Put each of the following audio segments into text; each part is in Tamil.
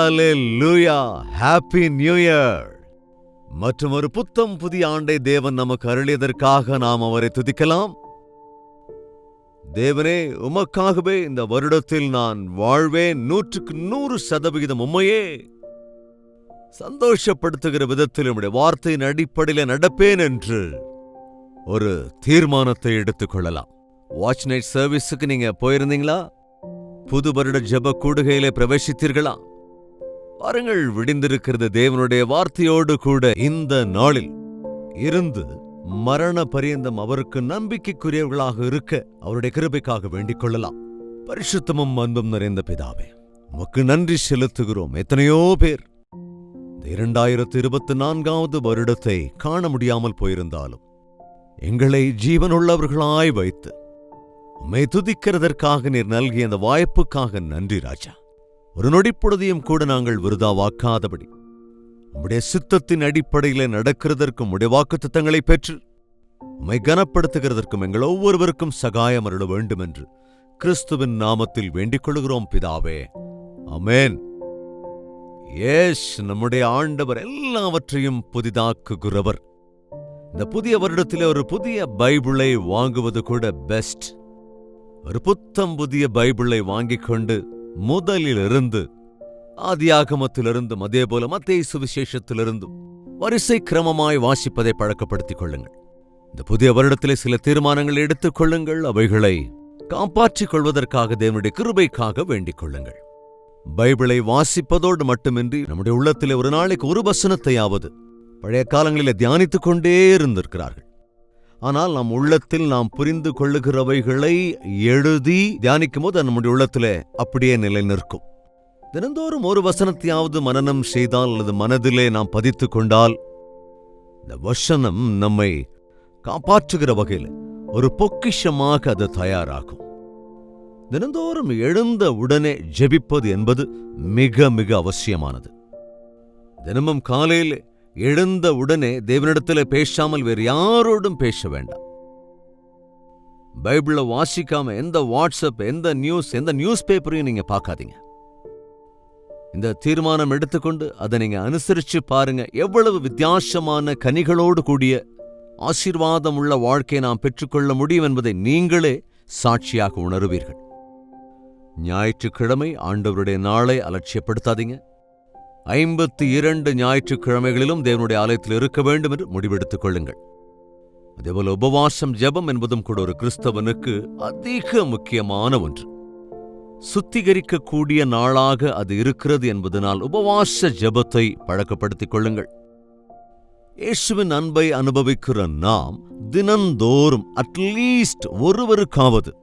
ஹalleluya, ஹாப்பி நியூ இயர். மற்றும் ஒரு புத்தம் புதிய ஆண்டை தேவன் நமக்கு அருளியதற்காக நாம் அவரை துதிக்கலாம். தேவனே, உமக்காகவே இந்த வருடத்தில் நான் வாழ்வேன், 100% உம்மையே சந்தோஷப்படுத்துகிற விதத்தில் உம்முடைய வார்த்தையின் அடிப்படையில் நடப்பேன் என்று ஒரு தீர்மானத்தை எடுத்துக்கொள்ளலாம். வாட்ச் நைட் சர்வீஸுக்கு நீங்க போயிருந்தீங்களா? புது வருட ஜெப கூடுகையிலே பிரவேசித்தீர்களா? வாருங்கள், விடிந்திருக்கிறது தேவனுடைய வார்த்தையோடு கூட இந்த நாளில் இருந்து மரண பரியந்தம் அவருக்கு நம்பிக்கைக்குரியவர்களாக இருக்க அவருடைய கிருபைக்காக வேண்டிக் கொள்ளலாம். பரிசுத்தமும் அன்பும் நிறைந்த பிதாவே, உமக்கு நன்றி செலுத்துகிறோம். எத்தனையோ பேர் இந்த 2024 வருடத்தை காண முடியாமல் போயிருந்தாலும் எங்களை ஜீவனுள்ளவர்களாய் வைத்து உம்மை துதிக்கிறதற்காக நீர் நல்கிய அந்த வாய்ப்புக்காக நன்றி ராஜா. ஒரு நொடிப்பொழுதையும் கூட நாங்கள் விருதாவாக்காதபடி உம்முடைய சித்தத்தின் அடிப்படையில் நடக்கிறதற்கும் உம்முடைய வாக்குத்தத்தங்களை பெற்று உம்மை கனப்படுத்துகிறதற்கும் எங்கள் ஒவ்வொருவருக்கும் சகாயம் அருள வேண்டும் என்று கிறிஸ்துவின் நாமத்தில் வேண்டிக் கொள்கிறோம் பிதாவே, ஆமென். நம்முடைய ஆண்டவர் எல்லாவற்றையும் புதிதாக்குகிறவர். இந்த புதிய வருடத்திலே ஒரு புதிய பைபிளை வாங்குவது கூட பெஸ்ட். ஒரு புத்தம் புதிய பைபிளை வாங்கிக் கொண்டு முதலிலிருந்து ஆதியாகமத்திலிருந்தும் அதேபோல மத்தேயு சுவிசேஷத்திலிருந்தும் வரிசை கிரமமாய் வாசிப்பதை பழக்கப்படுத்திக் கொள்ளுங்கள். இந்த புதிய வருடத்திலே சில தீர்மானங்கள் எடுத்துக் கொள்ளுங்கள். அவைகளை காப்பாற்றிக் கொள்வதற்காக தேவனுடைய கிருபைக்காக வேண்டிக் கொள்ளுங்கள். பைபிளை வாசிப்பதோடு மட்டுமின்றி நம்முடைய உள்ளத்திலே ஒரு நாளைக்கு ஒரு வசனத்தையாவது பழைய காலங்களிலே தியானித்துக் கொண்டே இருந்திருக்கிறார்கள். ஆனால் நம் உள்ளத்தில் நாம் புரிந்து கொள்ளுகிறவைகளை எழுதி தியானிக்கும் போது நம்முடைய உள்ளத்திலே அப்படியே நிலை நிற்கும். தினந்தோறும் ஒரு வசனத்தையாவது மனனம் செய்தால் அல்லது மனதிலே நாம் பதித்துக் கொண்டால் இந்த வசனம் நம்மை காப்பாற்றுகிற வகையில் ஒரு பொக்கிஷமாக அது தயாராகும். தினந்தோறும் எழுந்த உடனே ஜெபிப்பது என்பது மிக மிக அவசியமானது. தினமும் காலையில் எழுந்த உடனே தேவனிடத்தில் பேசாமல் வேறு யாரோடும் பேச வேண்டாம். பைபிளை வாசிக்காம எந்த வாட்ஸ்அப், எந்த நியூஸ் பேப்பரையும் நீங்க பார்க்காதீங்க. இந்த தீர்மானம் எடுத்துக்கொண்டு அதை நீங்க அனுசரிச்சு பாருங்க. எவ்வளவு வித்தியாசமான கனிகளோடு கூடிய ஆசீர்வாதம் உள்ள வாழ்க்கையை நாம் பெற்றுக்கொள்ள முடியும் என்பதை நீங்களே சாட்சியாக உணருவீர்கள். ஞாயிற்றுக்கிழமை ஆண்டவருடைய நாளை அலட்சியப்படுத்தாதீங்க. 52 ஞாயிற்றுக்கிழமைகளிலும் தேவனுடைய ஆலயத்தில் இருக்க வேண்டும் என்று முடிவெடுத்துக் கொள்ளுங்கள். அதேபோல உபவாசம் ஜெபம் என்பதும் கூட ஒரு கிறிஸ்தவனுக்கு அதிக முக்கியமான ஒன்று. சுத்திகரிக்கக்கூடிய நாளாக அது இருக்கிறது என்பதனால் உபவாச ஜெபத்தை பழக்கப்படுத்திக் கொள்ளுங்கள். இயேசுவின் அன்பை அனுபவிக்கிற நாம் தினந்தோறும் அட்லீஸ்ட் ஒருவருக்காவது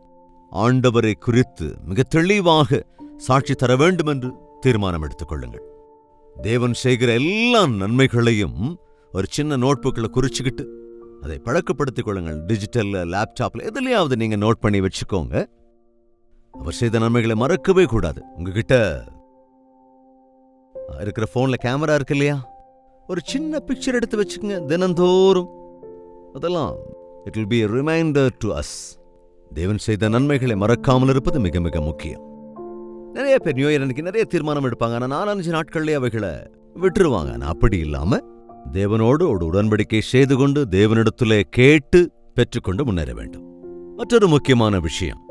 ஆண்டவரை குறித்து மிக தெளிவாக சாட்சி தர வேண்டும் என்று தீர்மானம் எடுத்துக் கொள்ளுங்கள். தேவன் செய்கிற எல்லா நன்மைகளையும் ஒரு சின்ன நோட்புக்கில் குறிச்சுக்கிட்டு அதை பழக்கப்படுத்திக் கொள்ளுங்கள். டிஜிட்டல்ல, லேப்டாப்ல எதுலையாவது நீங்க நோட் பண்ணி வச்சுக்கோங்க. அவர் செய்த நன்மைகளை மறக்கவே கூடாது. உங்ககிட்ட இருக்கிற போன்ல கேமரா இருக்கு இல்லையா, ஒரு சின்ன பிக்சர் எடுத்து வச்சுக்கோங்க தினந்தோறும். அதெல்லாம் it will be a reminder to us. தேவன் செய்த நன்மைகளை மறக்காமல் இருப்பது மிக மிக முக்கியம். நிறைய பேர் நியூ இயர் அன்னைக்கு நிறைய தீர்மானம் எடுப்பாங்க. ஆனால் 4-5 நாட்கள்லேயே அவைகளை விட்டுருவாங்க. அப்படி இல்லாம தேவனோடு ஒரு உடன்படிக்கை செய்து கொண்டு தேவனிடத்திலே கேட்டு பெற்றுக்கொண்டு முன்னேற வேண்டும். மற்றொரு முக்கியமான விஷயம்,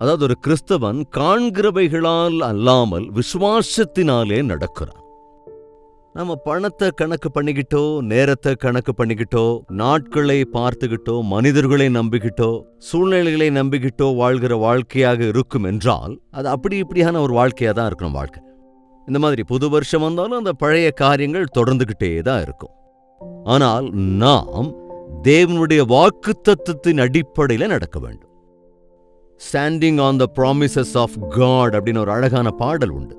அதாவது ஒரு கிறிஸ்தவன் காண்கிறவைகளால் அல்லாமல் விசுவாசத்தினாலே நடக்கிறான். நம்ம பணத்தை கணக்கு பண்ணிக்கிட்டோ, நேரத்தை கணக்கு பண்ணிக்கிட்டோ, நாட்களை பார்த்துக்கிட்டோ, மனிதர்களை நம்பிக்கிட்டோ, சூழ்நிலைகளை நம்பிக்கிட்டோ வாழ்கிற வாழ்க்கையாக இருக்கும் என்றால் அது அப்படி இப்படியான ஒரு வாழ்க்கையாக தான் இருக்கணும். வாழ்க்கை இந்த மாதிரி புது வருஷம் வந்தாலும் அந்த பழைய காரியங்கள் தொடர்ந்துகிட்டே தான் இருக்கும். ஆனால் நாம் தேவனுடைய வாக்குத்தத்தத்தின் அடிப்படையில் நடக்க வேண்டும். Standing on the promises of God அப்படின்னு ஒரு அழகான பாடல் உண்டு.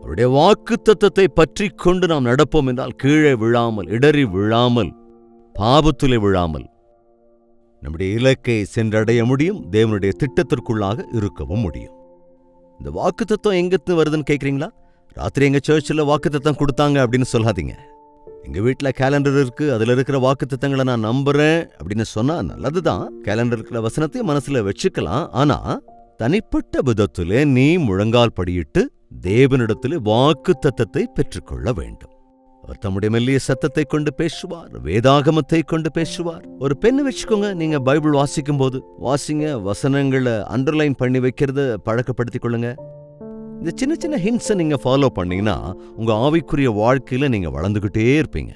அவருடைய வாக்குத்தத்தத்தை பற்றி கொண்டு நாம் நடப்போம் என்றால் கீழே விழாமல், இடறி விழாமல், பாவத்திலே விழாமல் நம்முடைய இலக்கை சென்றடைய முடியும். தேவனுடைய திட்டத்திற்குள்ளாக இருக்கவும் முடியும். இந்த வாக்குத்தத்தம் எங்கிருந்து வருதுன்னு கேட்குறீங்களா? ராத்திரி எங்க சர்ச்சில் வாக்குத்தத்தம் கொடுத்தாங்க அப்படின்னு சொல்லாதீங்க. எங்க வீட்டில் கேலண்டர் இருக்கு, அதில் இருக்கிற வாக்குத்தத்தங்களை நான் நம்புறேன் அப்படின்னு சொன்னா நல்லதுதான். கேலண்டர் இருக்கிற வசனத்தையும் மனசுல வச்சுக்கலாம். ஆனா தனிப்பட்ட விதத்திலே நீ முழங்கால் படியிட்டு தேவனிடத்திலே வாக்குத்தத்தத்தை பெற்றுக்கொள்ள வேண்டும். அவர் தம்முடைய மெல்லிய சத்தத்தை கொண்டு பேசுவார், வேதாகமத்தை கொண்டு பேசுவார். ஒரு பெண்ணை வச்சுக்கோங்க, நீங்க பைபிள் வாசிக்கும் போது வாசிங்க, வசனங்களை அண்டர்லைன் பண்ணி வைக்கிறத பழக்கப்படுத்திக் கொள்ளுங்க. இந்த சின்ன சின்ன ஹிண்ட்ஸை நீங்க ஃபாலோ பண்ணீங்கன்னா உங்க ஆவிக்குரிய வாழ்க்கையில நீங்க வளர்ந்துகிட்டே இருப்பீங்க.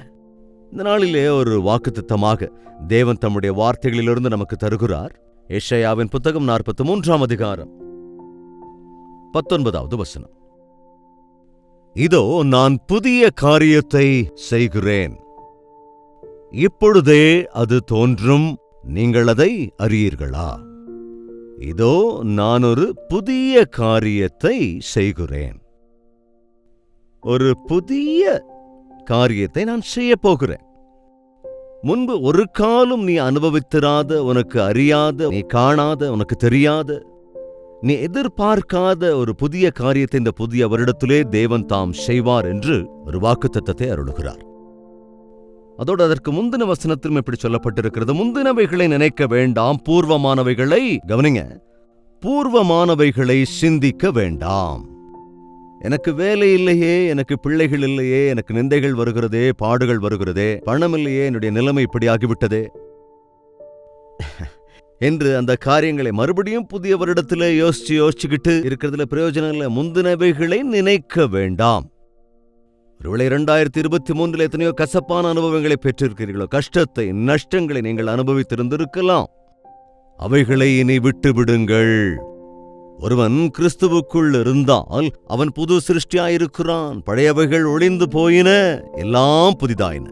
இந்த நாளிலே ஒரு வாக்குத்தத்தமாக தேவன் தம்முடைய வார்த்தைகளிலிருந்து நமக்கு தருகிறார். ஏசாயாவின் புத்தகம் 43ஆம் அதிகாரம் 19வது வசனம். இதோ நான் புதிய காரியத்தை செய்கிறேன், இப்பொழுதே அது தோன்றும், நீங்கள் அதை அறியீர்களா? இதோ நான் ஒரு புதிய காரியத்தை செய்கிறேன். ஒரு புதிய காரியத்தை நான் செய்ய போகிறேன். முன்பு ஒரு காலம் நீ அனுபவித்திராத, உனக்கு அறியாத, நீ காணாத, உனக்கு தெரியாத, நீ எதிர்பார்க்காத ஒரு புதிய காரியத்தை இந்த புதிய வருடத்திலே தேவன் தாம் செய்வார் என்று ஒரு வாக்குத்தத்தத்தை அருளுகிறார். அதோடு அதற்கு முந்தின வசனத்திலும் இப்படி சொல்லப்பட்டிருக்கிறது, முந்தினவைகளை நினைக்க வேண்டாம், பூர்வமானவைகளை கவனிங்க, பூர்வமானவைகளை சிந்திக்க வேண்டாம். எனக்கு வேலை இல்லையே, எனக்கு பிள்ளைகள் இல்லையே, எனக்கு நிந்தைகள் வருகிறதே, பாடுகள் வருகிறதே, பணம் இல்லையே, என்னுடைய நிலைமை இப்படி ஆகிவிட்டதே என்று அந்த காரியங்களை மறுபடியும் புதிய வருடத்திலே யோசிச்சுக்கிட்டு இருக்கிறதுல பிரயோஜனம் இல்லை. முந்தினவைகளை நினைக்க வேண்டாம். ஒருவேளை 2023 எத்தனையோ கசப்பான அனுபவங்களை பெற்றிருக்கிறீர்களோ, கஷ்டத்தை, நஷ்டங்களை நீங்கள் அனுபவித்திருந்திருக்கலாம். அவைகளை இனி விட்டு விடுங்கள். ஒருவன் கிறிஸ்துவுக்குள் இருந்தால் அவன் புது சிருஷ்டியாயிருக்கிறான், பழையவைகள் ஒளிந்து போயின, எல்லாம் புதிதாயின.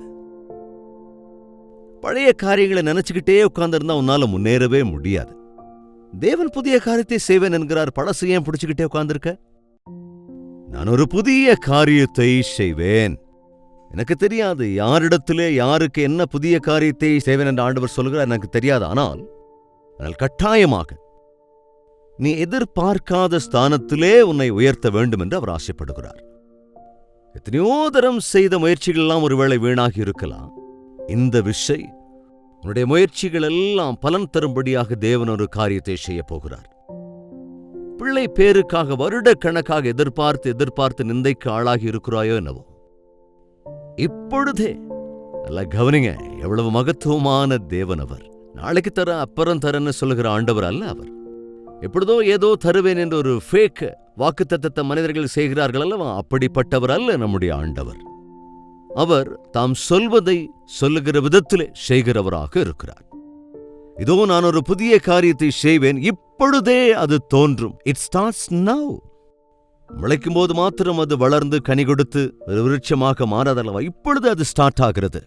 பழைய காரியங்களை நினைச்சுக்கிட்டே உட்கார்ந்திருந்தா உன்னால முன்னேறவே முடியாது. தேவன் புதிய காரியத்தை செய்வேன் என்கிறார், பழசு ஏன் பிடிச்சுக்கிட்டே உட்கார்ந்திருக்க? நான் ஒரு புதிய காரியத்தை செய்வேன். எனக்கு தெரியாது யாரிடத்திலே யாருக்கு என்ன புதிய காரியத்தை செய்வேன் என்று ஆண்டவர் சொல்கிறார், எனக்கு தெரியாது. ஆனால் கட்டாயமாக நீ எதிர்பார்க்காத ஸ்தானத்திலே உன்னை உயர்த்த வேண்டும் என்று அவர் ஆசைப்படுகிறார். எத்தனையோ தரம் செய்த முயற்சிகள் எல்லாம் ஒருவேளை வீணாகி இருக்கலாம். இந்த விஷயம் உன்னுடைய முயற்சிகள் எல்லாம் பலன் தரும்படியாக தேவன் ஒரு காரியத்தை செய்ய போகிறார். பிள்ளை பேருக்காக வருட கணக்காக எதிர்பார்த்து நிந்தைக்கு ஆளாகி இருக்கிறாயோ என்னவோ, இப்பொழுதே நல்லா கவனிங்க, எவ்வளவு மகத்துவமான தேவன் அவர். நாளைக்கு தர அப்புறம் தரன்னு சொல்லுகிற ஆண்டவர் அல்ல அவர். எப்பொழுதோ ஏதோ தருவேன் என்று ஒரு ஃபேக் வாக்குத்தத்தத்தை மனிதர்கள் செய்கிறார்கள் அல்லவா, அப்படிப்பட்டவர் அல்ல நம்முடைய ஆண்டவர். அவர் தாம் சொல்வதை சொல்லுகிற விதத்திலே செய்கிறவராக இருக்கிறார். இதோ நான் ஒரு புதிய காரியத்தை செய்வேன், இப்பொழுதே அது தோன்றும். It starts now. முளைக்கும் போது மாத்திரம் அது வளர்ந்து கனி கொடுத்து ஒரு விருட்சமாக மாறாதல்லவா, இப்பொழுது அது ஸ்டார்ட் ஆகிறது.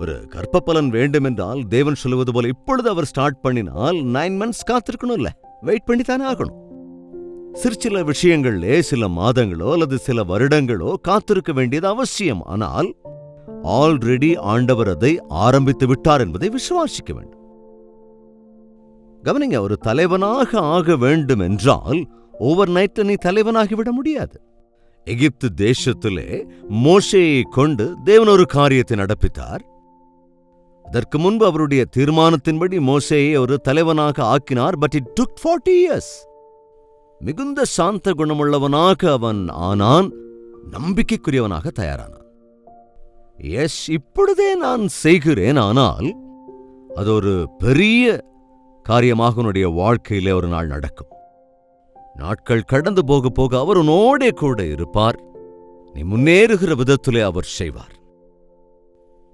ஒரு கற்பப்பலன் வேண்டும் என்றால் தேவன் சொல்லுவது போல இப்பொழுது அவர் ஸ்டார்ட் பண்ணினால் 9 months காத்திருக்கணும், இல்ல வெயிட் பண்ணித்தானே ஆகணும். சில விஷயங்களே சில மாதங்களோ அல்லது சில வருடங்களோ காத்திருக்க வேண்டியது அவசியம். ஆனால் ஆல்ரெடி ஆண்டவர் அதை ஆரம்பித்து விட்டார் என்பதை விசுவாசிக்க வேண்டும். கவனிங்க, ஒரு தலைவனாக ஆக வேண்டும் என்றால் ஓவர் நைட்ல நீ தலைவனாகிவிட முடியாது. எகிப்து தேசத்திலே மோசேயை கொண்டு தேவன் ஒரு காரியத்தை நடப்பித்தார். அதற்கு முன்பு அவருடைய தீர்மானத்தின்படி மோசேயை ஒரு தலைவனாக ஆக்கினார். But it took 40 years. மிகுந்த சாந்த குணமுள்ளவனாக அவன் ஆனான், நம்பிக்கைக்குரியவனாக தயாரானான். எஸ், இப்பொழுதே நான் செய்கிறேன். ஆனால் அது ஒரு பெரிய காரியமாக உன்னுடைய வாழ்க்கையிலே ஒரு நாள் நடக்கும். நாட்கள் கடந்து போக போக அவர் உன்னோடே கூட இருப்பார். நீ முன்னேறுகிற விதத்திலே அவர் செய்வார்.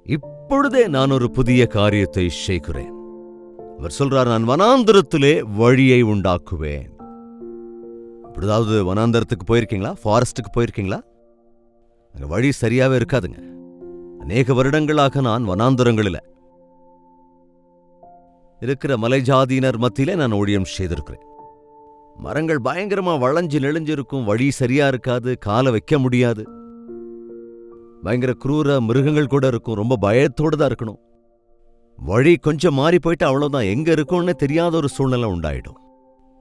இப்பொழுதே நான் ஒரு புதிய காரியத்தை செய்கிறேன். அவர் சொல்றார், நான் வனாந்தரத்திலே வழியை உண்டாக்குவேன். இப்படிதாவது வனாந்தரத்துக்கு போயிருக்கீங்களா? ஃபாரஸ்டுக்கு போயிருக்கீங்களா? அங்க வழி சரியாவே இருக்காதுங்க. அநேக வருடங்களாக நான் வனாந்தரங்களில் இருக்கிற மலை ஜாதியினர் மத்தியிலே நான் ஊழியம் செய்திருக்கிறேன். மரங்கள் பயங்கரமா வளைஞ்சு நெளிஞ்சிருக்கும், வழி சரியா இருக்காது, காலை வைக்க முடியாது. பயங்கர குரூர மிருகங்கள் கூட இருக்கும், ரொம்ப பயத்தோடு தான் இருக்கணும். வழி கொஞ்சம் மாறி போயிட்டு அவ்வளவுதான், எங்க இருக்கும்னு தெரியாத ஒரு சூழ்நிலை உண்டாயிடும்.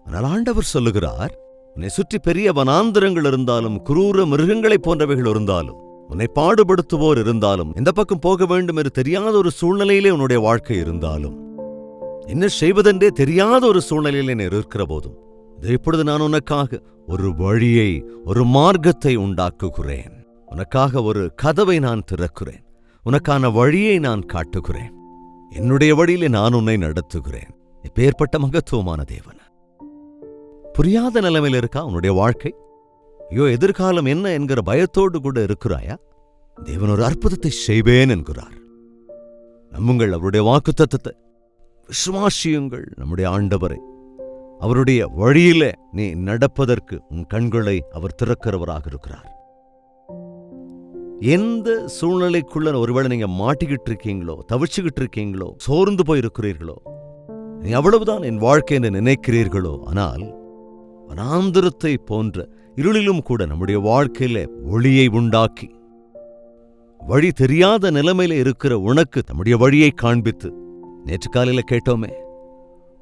ஆனால் ஆண்டவர் சொல்லுகிறார், உன்னை சுற்றி பெரிய வனாந்திரங்கள் இருந்தாலும், குரூர மிருகங்களை போன்றவைகள் இருந்தாலும், உன்னை பாடுபடுத்துவோர் இருந்தாலும், எந்த பக்கம் போக வேண்டும் என்று தெரியாத ஒரு சூழ்நிலையிலே உன்னுடைய வாழ்க்கை இருந்தாலும், என்ன செய்வதென்றே தெரியாத ஒரு சூழ்நிலையில் நான் இருக்கிற போதும் இப்பொழுது நான் உனக்காக ஒரு வழியை, ஒரு மார்க்கத்தை உண்டாக்குகிறேன். உனக்காக ஒரு கதவை நான் திறக்கிறேன். உனக்கான வழியை நான் காட்டுகிறேன். என்னுடைய வழியிலே நான் உன்னை நடத்துகிறேன். இப்பேற்பட்ட மகத்துவமான தேவன். புரியாத நிலைமையில் இருக்கா உன்னுடைய வாழ்க்கை? ஐயோ, எதிர்காலம் என்ன என்கிற பயத்தோடு கூட இருக்கிறாயா? தேவன் ஒரு அற்புதத்தை செய்வேன் என்கிறார். நம்புங்கள் அவருடைய வாக்குத்தத்தத்தை, விசுவாசியுங்கள் நம்முடைய ஆண்டவரை. அவருடைய வழியிலே நீ நடப்பதற்கு உன் கண்களை அவர் திறக்கிறவராக இருக்கிறார். எந்த சூழ்நிலைக்குள்ள ஒருவேளை நீங்க மாட்டிக்கிட்டு இருக்கீங்களோ, தவிச்சுக்கிட்டு இருக்கீங்களோ, சோர்ந்து போயிருக்கிறீர்களோ, நீ அவ்வளவுதான் என் வாழ்க்கை என்று நினைக்கிறீர்களோ, ஆனால் வனாந்திரத்தை போன்ற இருளிலும் கூட நம்முடைய வாழ்க்கையில ஒளியை உண்டாக்கி, வழி தெரியாத நிலைமையில இருக்கிற உனக்கு நம்முடைய வழியை காண்பித்து, நேற்று காலையில கேட்டோமே,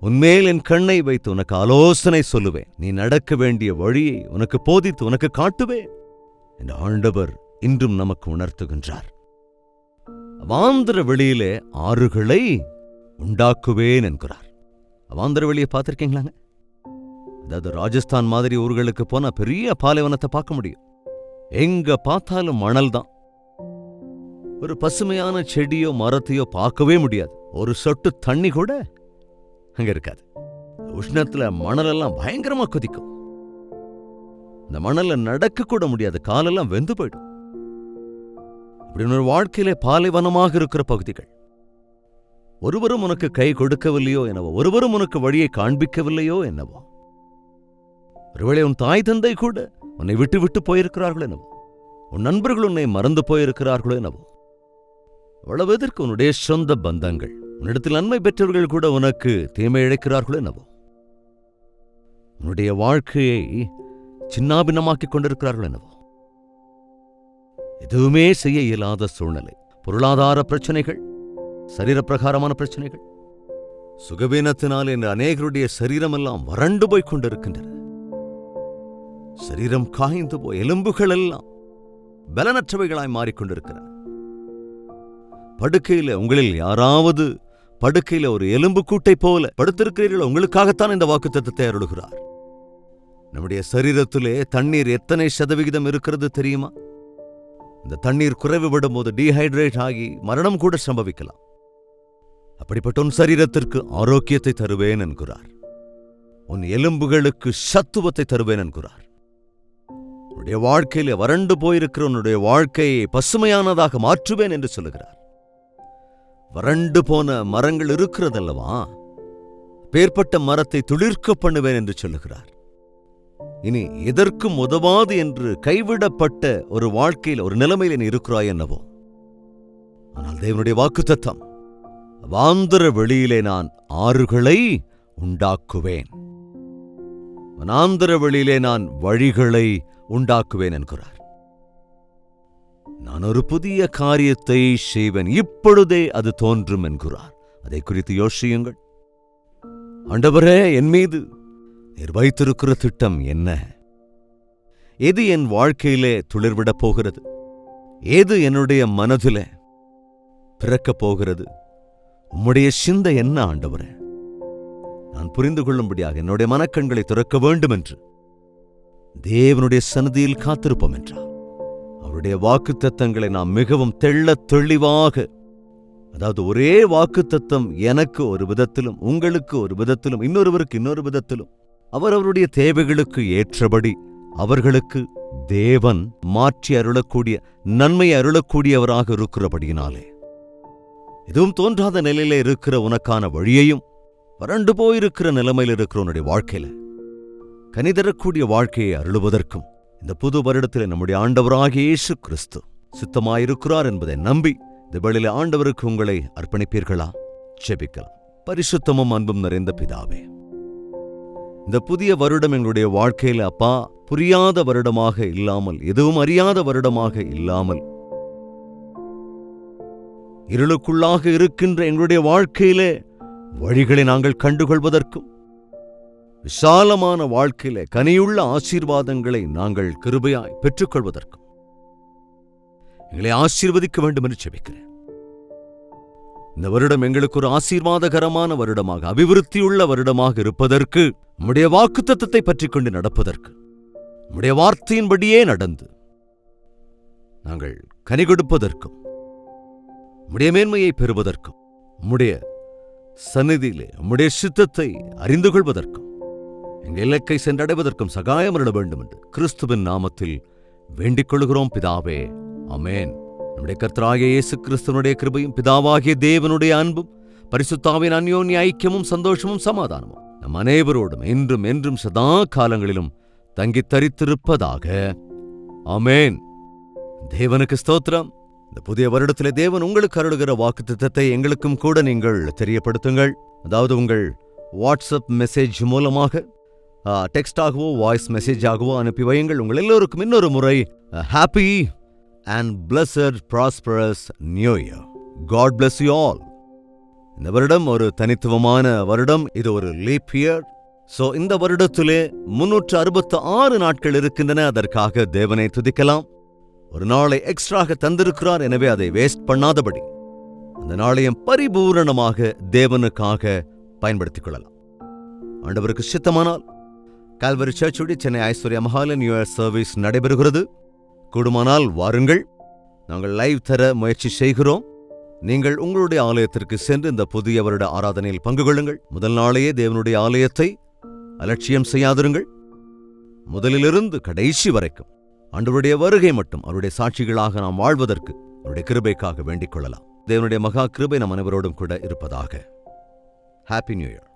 உன்மேல் என் கண்ணை வைத்து உனக்கு ஆலோசனை சொல்லுவேன், நீ நடக்க வேண்டிய வழியை உனக்கு போதித்து உனக்கு காட்டுவேன் என்ற ஆண்டவர் இன்றும் நமக்கு உணர்த்துகின்றார். அவாந்திர வெளியிலே ஆறுகளை உண்டாக்குவேன் என்கிறார். அவாந்திர வெளியை பார்த்திருக்கீங்களாங்க? அதாவது ராஜஸ்தான் மாதிரி ஊர்களுக்கு போனா பெரிய பாலைவனத்தை பார்க்க முடியும். எங்க பார்த்தாலும் மணல் தான். ஒரு பசுமையான செடியோ மரத்தையோ பார்க்கவே முடியாது. ஒரு சொட்டு தண்ணி கூட அங்க இருக்காது. உஷ்ணத்துல மணலெல்லாம் பயங்கரமா கொதிக்கும். இந்த மணல்ல நடக்க கூட முடியாது, காலெல்லாம் வெந்து போயிடும். அப்படின்னு ஒரு வாழ்க்கையிலே பாலைவனமாக இருக்கிற பகுதிகள். ஒருவரும் உனக்கு கை கொடுக்கவில்லையோ என்னவோ, ஒருவரும் உனக்கு வழியை காண்பிக்கவில்லையோ என்னவோ, ஒருவேளை உன் தாய் தந்தை கூட உன்னை விட்டு விட்டு போயிருக்கிறார்களோ என்னவோ, உன் நண்பர்கள் உன்னை மறந்து போயிருக்கிறார்களோ என்னவோ, அவ்வளவு எதற்கு உன்னுடைய சொந்த பந்தங்கள், உன்னிடத்தில் நன்மை பெற்றவர்கள் கூட உனக்கு தீமை இழைக்கிறார்களோ என்னவோ, உன்னுடைய வாழ்க்கையை சின்னாபின்னமாக்கிக் கொண்டிருக்கிறார்கள் என்னவோ, எதுவுமே செய்ய இயலாத சூழ்நிலை, பொருளாதார பிரச்சனைகள், சரீரப்பிரகாரமான பிரச்சனைகள், சுகவீனத்தினால் என்று அநேகருடைய சரீரமெல்லாம் வறண்டு போய் கொண்டிருக்கின்றன. சரீரம் காய்ந்து போய் எலும்புகள் எல்லாம் பலனற்றவைகளாய் மாறிக்கொண்டிருக்கிறது. படுக்கையில உங்களில் யாராவது படுக்கையில ஒரு எலும்பு கூட்டை போல படுத்திருக்கிறீர்களோ, உங்களுக்காகத்தான் இந்த வாக்குத்தத்தத்தை அருளுகிறார். நம்முடைய சரீரத்திலே தண்ணீர் எத்தனை சதவிகிதம் இருக்கிறது தெரியுமா? இந்த தண்ணீர் குறைவுபடும் போது டீஹைட்ரேட் ஆகி மரணம் கூட சம்பவிக்கலாம். அப்படிப்பட்ட உன் சரீரத்திற்கு ஆரோக்கியத்தை தருவேன் என்கிறார். உன் எலும்புகளுக்கு சத்துவத்தை தருவேன் என்கிறார். உன்னுடைய வாழ்க்கையில வறண்டு போயிருக்கிற உன்னுடைய வாழ்க்கையை பசுமையானதாக மாற்றுவேன் என்று சொல்லுகிறார். வறண்டு போன மரங்கள் இருக்கிறதல்லவா, பேர்பட்ட மரத்தை துளிர்க்க பண்ணுவேன் என்று சொல்லுகிறார். இனி எதற்கும் உதவாது என்று கைவிடப்பட்ட ஒரு வாழ்க்கையில் ஒரு நிலைமையில் நீ இருக்கிறாய் என்னவோ, ஆனால் தேவனுடைய வாக்குத்தத்தம், வாந்திர வெளியிலே நான் ஆறுகளை உண்டாக்குவேன், வனாந்திர வெளியிலே நான் வழிகளை உண்டாக்குவேன் என்கிறார். நான் ஒரு புதிய காரியத்தை செய்வேன், இப்பொழுதே அது தோன்றும் என்கிறார். அதை குறித்து யோசியுங்கள். ஆண்டவரே, என் மீது நீர் வைத்திருக்கிற திட்டம் என்ன? எது என் வாழ்க்கையிலே துளிர்விடப் போகிறது? ஏது என்னுடைய மனதிலே பிறக்கப் போகிறது? உம்முடைய சிந்தை என்ன ஆண்டவரே? நான் புரிந்து கொள்ளும்படியாக என்னுடைய மனக்கண்களை திறக்க வேண்டும் என்று தேவனுடைய சன்னதியில் காத்திருப்போம் என்றார். அவருடைய வாக்குத்தத்தங்களை நாம் மிகவும் தெள்ளத் தெளிவாக, அதாவது ஒரே வாக்குத்தத்தம் எனக்கு ஒரு விதத்திலும், உங்களுக்கு ஒரு விதத்திலும், இன்னொருவருக்கு இன்னொரு விதத்திலும், அவரவருடைய தேவைகளுக்கு ஏற்றபடி அவர்களுக்கு தேவன் மாற்றி அருளக்கூடிய, நன்மை அருளக்கூடியவராக இருக்கிறபடியினாலே, எதுவும் தோன்றாத நிலையில இருக்கிற உனக்கான வழியையும், வறண்டு போயிருக்கிற நிலைமையில் இருக்கிற உன்னுடைய வாழ்க்கையில கனிதரக்கூடிய வாழ்க்கையை அருளுவதற்கும் இந்த புது வருடத்தில் நம்முடைய ஆண்டவராகிய இயேசு கிறிஸ்து சித்தமாயிருக்கிறார் என்பதை நம்பி இந்த வேளையிலே ஆண்டவருக்கு உங்களை அர்ப்பணிப்பீர்களா? ஜெபிக்கலாம். பரிசுத்தமும் அன்பும் நிறைந்த பிதாவே, இந்த புதிய வருடம் எங்களுடைய வாழ்க்கையில அப்பா புரியாத வருடமாக இல்லாமல், எதுவும் அறியாத வருடமாக இல்லாமல், இருளுக்குள்ளாக இருக்கின்ற எங்களுடைய வாழ்க்கையிலே வழிகளை நாங்கள் கண்டுகொள்வதற்கும், விசாலமான வாழ்க்கையிலே கனியுள்ள ஆசீர்வாதங்களை நாங்கள் கிருபையாய் பெற்றுக்கொள்வதற்கும் எங்களை ஆசீர்வதிக்க வேண்டும் என்று ஜெபிக்கிறேன். இந்த வருடம் எங்களுக்கு ஒரு ஆசீர்வாதகரமான வருடமாக, அபிவிருத்தியுள்ள வருடமாக இருப்பதற்கு, உம்முடைய வாக்குத்தத்தத்தை பற்றிக் கொண்டு நடப்பதற்கு, உம்முடைய வார்த்தையின்படியே நடந்து நாங்கள் கனி கொடுப்பதற்கும், உம்முடைய மேன்மையை பெறுவதற்கும், உம்முடைய சந்நிதியிலே உம்முடைய சித்தத்தை அறிந்து கொள்வதற்கும், எங்கள் இலக்கை சென்றடைவதற்கும் சகாயம் அருள வேண்டும் என்று கிறிஸ்துவின் நாமத்தில் வேண்டிக் கொள்கிறோம் பிதாவே. ஆமென். நம்முடைய கர்த்தராகிய இயேசு கிறிஸ்துவனுடைய கிருபையும், பிதாவாகிய தேவனுடைய அன்பும், பரிசுத்தாவின் அந்யோன்ய ஐக்கியமும், சந்தோஷமும், சமாதானமும் நம் அனைவரோடும் என்றும் என்றும் சதா காலங்களிலும் தங்கித் தரித்திருப்பதாக. ஆமென். தேவனுக்கு ஸ்தோத்திரம். இந்த புதிய வருடத்திலே தேவன் உங்களுக்கு அருளுகிற வாக்குத்தத்தத்தை எங்களுக்கும் கூட நீங்கள் தெரியப்படுத்துங்கள். அதாவது உங்கள் வாட்ஸ்அப் மெசேஜ் மூலமாக, டெக்ஸ்டாகவோ வாய்ஸ் மெசேஜாகவோ அனுப்பி வையுங்கள். உங்கள் எல்லோருக்கும் இன்னொரு முறை happy and blessed prosperous new year. God bless you all. இந்த வருடம் ஒரு தனித்துவமான வருடம். இது ஒரு லீப் இயர். சோ இந்த வருடத்திலே 366 நாட்கள் இருக்கின்றன. அதற்காக தேவனை துதிக்கலாம். ஒரு நாளை எக்ஸ்ட்ராக தந்திருக்கிறார். எனவே அதை வேஸ்ட் பண்ணாதபடி அந்த நாளையும் பரிபூரணமாக தேவனுக்காக பயன்படுத்திக் கொள்ளலாம். ஆண்டவருக்கு சித்தமானால் கால்வரி சர்ச்சுடைய சென்னை ஐஸ்வர்யா மஹால நியூ இயர் சர்வீஸ் நடைபெறுகிறது. கூடுமானால் வாருங்கள். நாங்கள் லைவ் தர முயற்சி செய்கிறோம். நீங்கள் உங்களுடைய ஆலயத்திற்கு சென்று இந்த புதிய வருட ஆராதனையில் பங்கு கொள்ளுங்கள். முதல் நாளையே தேவனுடைய ஆலயத்தை அலட்சியம் செய்யாதிருங்கள். முதலிலிருந்து கடைசி வரைக்கும் ஆண்டவருடைய வருகை மட்டும் அவருடைய சாட்சிகளாக நாம் வாழ்வதற்கு அவருடைய கிருபைக்காக வேண்டிக் கொள்ளலாம். தேவனுடைய மகா கிருபை நம் அனைவரோடும் கூட இருப்பதாக. Happy new year.